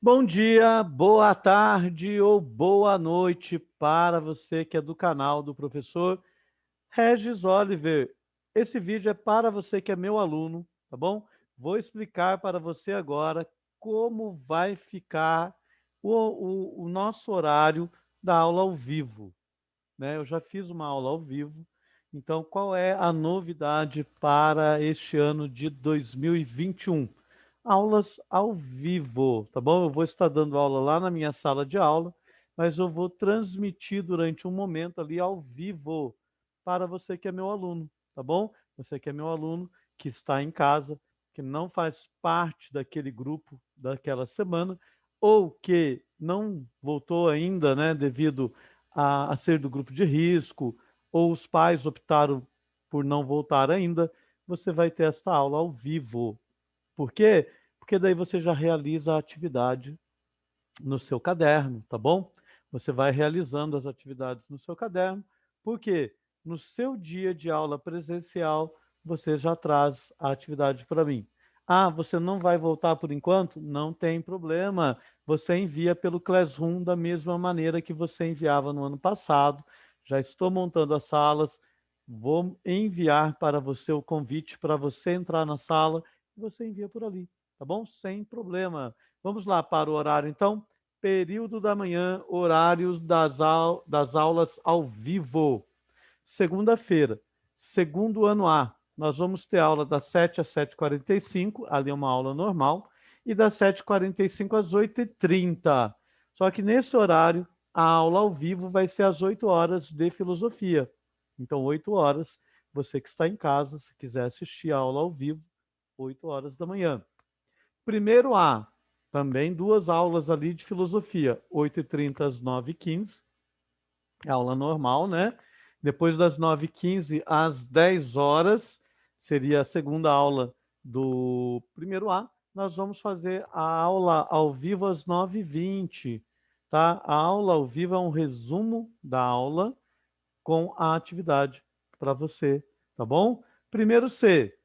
Bom dia, boa tarde ou boa noite para você que é do canal do professor Regis Oliver. Esse vídeo é para você que é meu aluno, tá bom? Vou explicar para você agora como vai ficar o nosso horário da aula ao vivo, né? Eu já fiz uma aula ao vivo, então qual é a novidade para este ano de 2021? Aulas ao vivo, tá bom? Eu vou estar dando aula lá na minha sala de aula, mas eu vou transmitir durante um momento ali ao vivo para você que é meu aluno, tá bom? Você que é meu aluno, que está em casa, que não faz parte daquele grupo daquela semana, ou que não voltou ainda, né, devido a ser do grupo de risco, ou os pais optaram por não voltar ainda, você vai ter esta aula ao vivo. Por quê? Porque daí você já realiza a atividade no seu caderno, tá bom? Você vai realizando as atividades no seu caderno, porque no seu dia de aula presencial você já traz a atividade para mim. Ah, você não vai voltar por enquanto? Não tem problema. Você envia pelo Classroom da mesma maneira que você enviava no ano passado. Já estou montando as salas. Vou enviar para você o convite para você entrar na sala e você envia por ali, tá bom? Sem problema. Vamos lá para o horário, então. Período da manhã, horários das aulas ao vivo. Segunda-feira, segundo ano A, nós vamos ter aula das 7 às 7h45, ali é uma aula normal, e das 7h45 às 8h30. Só que nesse horário, a aula ao vivo vai ser às 8 horas de filosofia. Então, 8 horas, você que está em casa, se quiser assistir a aula ao vivo, 8 horas da manhã. Primeiro A, também duas aulas ali de filosofia, 8h30 às 9h15, é aula normal, né? Depois das 9h15 às 10 horas, seria a segunda aula do primeiro A, nós vamos fazer a aula ao vivo às 9h20, tá? A aula ao vivo é um resumo da aula com a atividade para você, tá bom? Primeiro C,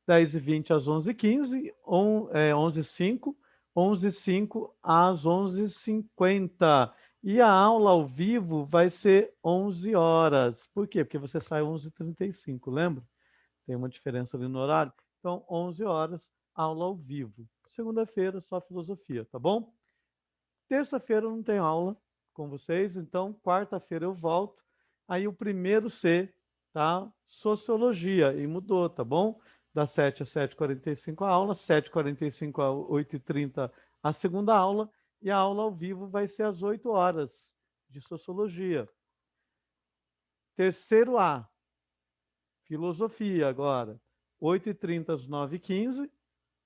10h20 às 11h15, 11h05, 11h05 às 11h50. E a aula ao vivo vai ser 11 horas. Por quê? Porque você sai 11h35, lembra? Tem uma diferença ali no horário. Então, 11 horas, aula ao vivo. Segunda-feira, só filosofia, tá bom? Terça-feira eu não tenho aula com vocês, então quarta-feira eu volto. Aí o primeiro C, tá? Sociologia, e mudou, tá bom? Das 7 às 7h45 a aula, 7h45 a 8h30 a segunda aula, e a aula ao vivo vai ser às 8 horas de sociologia. Terceiro A, filosofia agora. 8h30 às 9h15,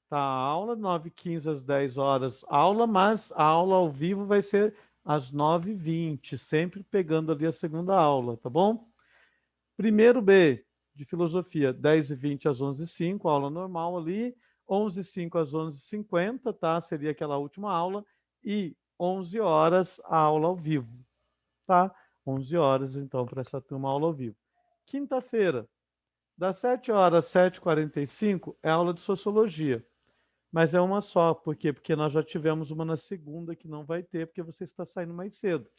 tá a aula, 9h15 às 10 horas aula, mas a aula ao vivo vai ser às 9h20, sempre pegando ali a segunda aula, tá bom? Primeiro B, de filosofia, 10h20 às 11h05, aula normal ali, 11h05 às 11h50, tá? Seria aquela última aula, e 11 horas a aula ao vivo, tá? 11 horas, então, para essa turma aula ao vivo. Quinta-feira, das 7 horas às 7h45, é aula de sociologia. Mas é uma só, por quê? Porque nós já tivemos uma na segunda que não vai ter, porque você está saindo mais cedo.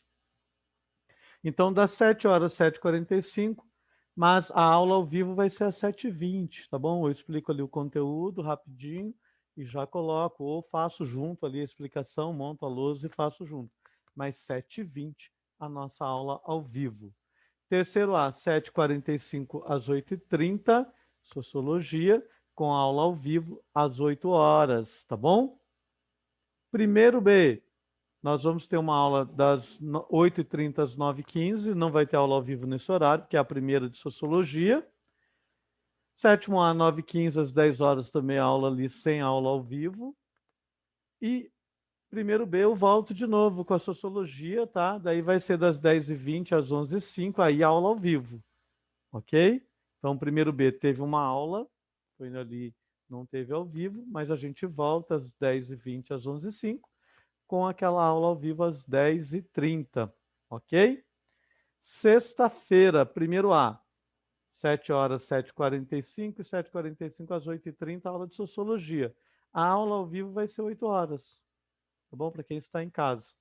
Então, das 7 horas às 7h45, mas a aula ao vivo vai ser às 7h20, tá bom? Eu explico ali o conteúdo rapidinho e já coloco, ou faço junto ali a explicação, monto a lousa e faço junto. Mas 7h20 a nossa aula ao vivo. Terceiro A, 7h45 às 8h30, Sociologia, com aula ao vivo às 8 horas, tá bom? Primeiro B, nós vamos ter uma aula das 8h30 às 9h15, não vai ter aula ao vivo nesse horário, que é a primeira de Sociologia. Sétimo A, 9h15 às 10 horas, também aula ali sem aula ao vivo. E primeiro B, eu volto de novo com a Sociologia, tá? Daí vai ser das 10h20 às 11h05, aí aula ao vivo. Ok? Então, primeiro B teve uma aula, foi ali, não teve ao vivo, mas a gente volta às 10h20 às 11h05, com aquela aula ao vivo às 10h30, ok? Sexta-feira, primeiro A, 7 horas, 7h45, e 7h45 às 8h30, aula de Sociologia. A aula ao vivo vai ser 8 horas, tá bom? Para quem está em casa.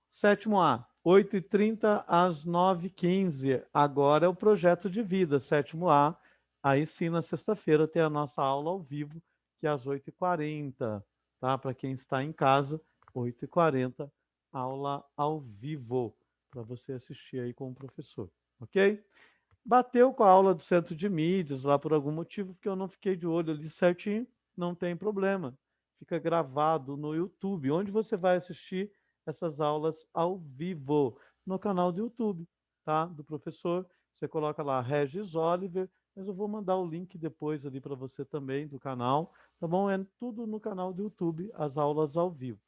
Sétimo A, 8h30 às 9h15. Agora é o projeto de vida, sétimo A. Aí sim, na sexta-feira, tem a nossa aula ao vivo, que é às 8h40, tá? Para quem está em casa, 8h40, aula ao vivo, para você assistir aí com o professor, ok? Bateu com a aula do centro de mídias lá por algum motivo, porque eu não fiquei de olho ali certinho, não tem problema. Fica gravado no YouTube, onde você vai assistir essas aulas ao vivo, no canal do YouTube, tá? Do professor. Você coloca lá Regis Oliver, mas eu vou mandar o link depois ali para você também do canal, tá bom? É tudo no canal do YouTube, as aulas ao vivo.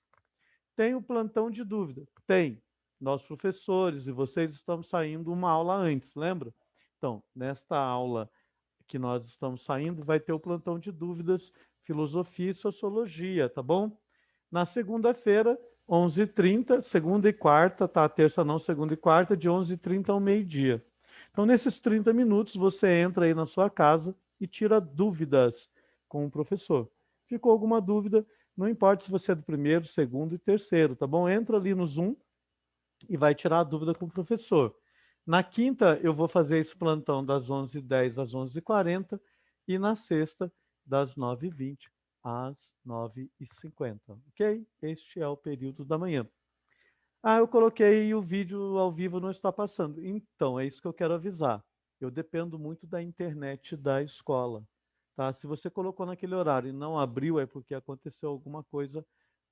Tem o plantão de dúvida? Tem. Nós, professores, e vocês estamos saindo uma aula antes, lembra? Então, nesta aula que nós estamos saindo, vai ter o plantão de dúvidas, filosofia e sociologia, tá bom? Na segunda-feira, 11h30, segunda e quarta, tá? Terça não, segunda e quarta, de 11h30 ao meio-dia. Então, nesses 30 minutos, você entra aí na sua casa e tira dúvidas com o professor. Ficou alguma dúvida? Não importa se você é do primeiro, segundo e terceiro, tá bom? Entra ali no Zoom e vai tirar a dúvida com o professor. Na quinta, eu vou fazer esse plantão das 11h10 às 11h40 e na sexta, das 9h20 às 9h50, ok? Este é o período da manhã. Ah, eu coloquei o vídeo ao vivo não está passando. Então, é isso que eu quero avisar. Eu dependo muito da internet da escola, tá? Se você colocou naquele horário e não abriu, é porque aconteceu alguma coisa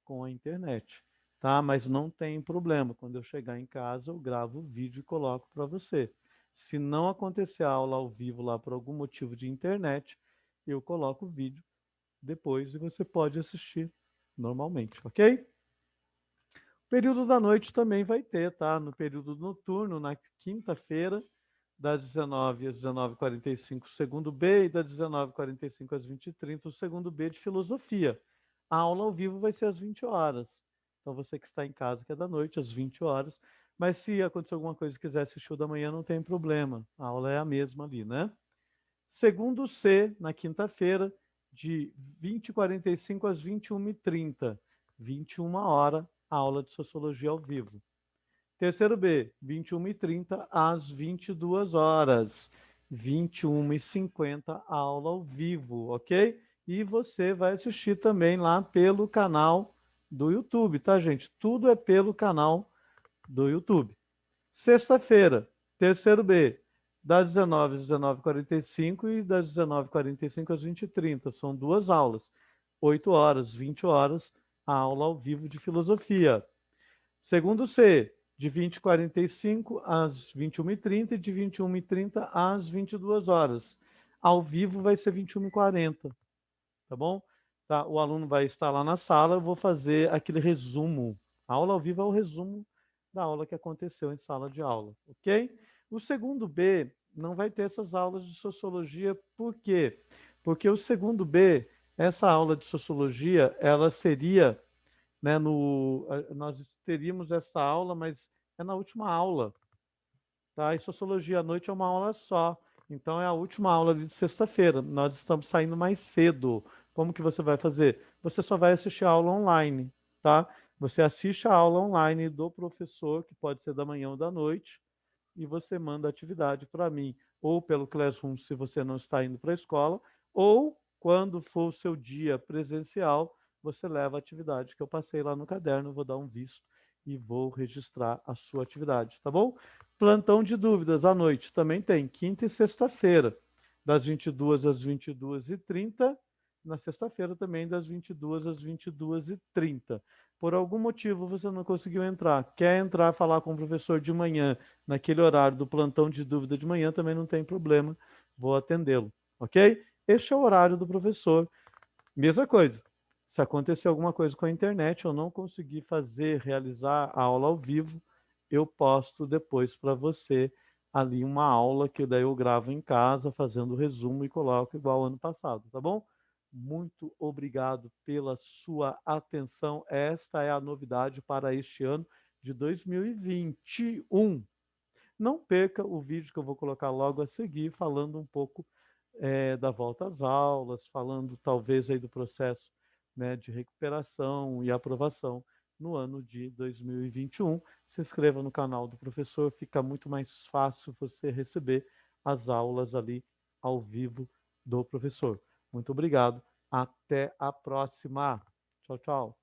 com a internet, tá? Mas não tem problema. Quando eu chegar em casa, eu gravo o vídeo e coloco para você. Se não acontecer a aula ao vivo lá por algum motivo de internet, eu coloco o vídeo depois e você pode assistir normalmente, ok? Período da noite também vai ter, tá? No período noturno, na quinta-feira, das 19 às 19h45, o segundo B, e das 19h45 às 20h30, o segundo B de filosofia. A aula ao vivo vai ser às 20 horas. Então, você que está em casa, que é da noite, às 20 horas. Mas se acontecer alguma coisa e quiser assistir o da manhã, não tem problema. A aula é a mesma ali, né? Segundo C, na quinta-feira, de 20h45 às 21h30. 21 horas, aula de sociologia ao vivo. Terceiro B, 21h30 às 22 horas. 21h50, aula ao vivo, ok? E você vai assistir também lá pelo canal do YouTube, tá, gente? Tudo é pelo canal do YouTube. Sexta-feira, terceiro B, das 19 às 19h45 e das 19h45 às 20h30. São duas aulas. 8 horas, 20 horas, a aula ao vivo de filosofia. Segundo C, de 20h45 às 21h30 e de 21h30 às 22 horas. Ao vivo vai ser 21h40, tá bom? Tá, o aluno vai estar lá na sala, eu vou fazer aquele resumo. A aula ao vivo é o resumo da aula que aconteceu em sala de aula, ok? O segundo B não vai ter essas aulas de sociologia, por quê? Porque o segundo B, essa aula de sociologia, ela seria, né, nós teríamos essa aula, mas é na última aula, tá? E sociologia à noite é uma aula só. Então é a última aula de sexta-feira. Nós estamos saindo mais cedo. Como que você vai fazer? Você só vai assistir a aula online, tá? Você assiste a aula online do professor, que pode ser da manhã ou da noite, e você manda a atividade para mim, ou pelo Classroom, se você não está indo para a escola, ou quando for o seu dia presencial, você leva a atividade que eu passei lá no caderno, vou dar um visto e vou registrar a sua atividade, tá bom? Plantão de dúvidas à noite também tem, quinta e sexta-feira, das 22 às 22h30, na sexta-feira também das 22 às 22h30. Por algum motivo você não conseguiu entrar, quer entrar falar com o professor de manhã, naquele horário do plantão de dúvida de manhã, também não tem problema, vou atendê-lo, ok? Este é o horário do professor. Mesma coisa, se acontecer alguma coisa com a internet, eu não conseguir fazer, realizar a aula ao vivo, eu posto depois para você ali uma aula que daí eu gravo em casa, fazendo o resumo e coloco igual ano passado, tá bom? Muito obrigado pela sua atenção. Esta é a novidade para este ano de 2021. Não perca o vídeo que eu vou colocar logo a seguir, falando um pouco da volta às aulas, falando talvez aí do processo, né, de recuperação e aprovação no ano de 2021. Se inscreva no canal do professor, fica muito mais fácil você receber as aulas ali ao vivo do professor. Muito obrigado, até a próxima. Tchau, tchau.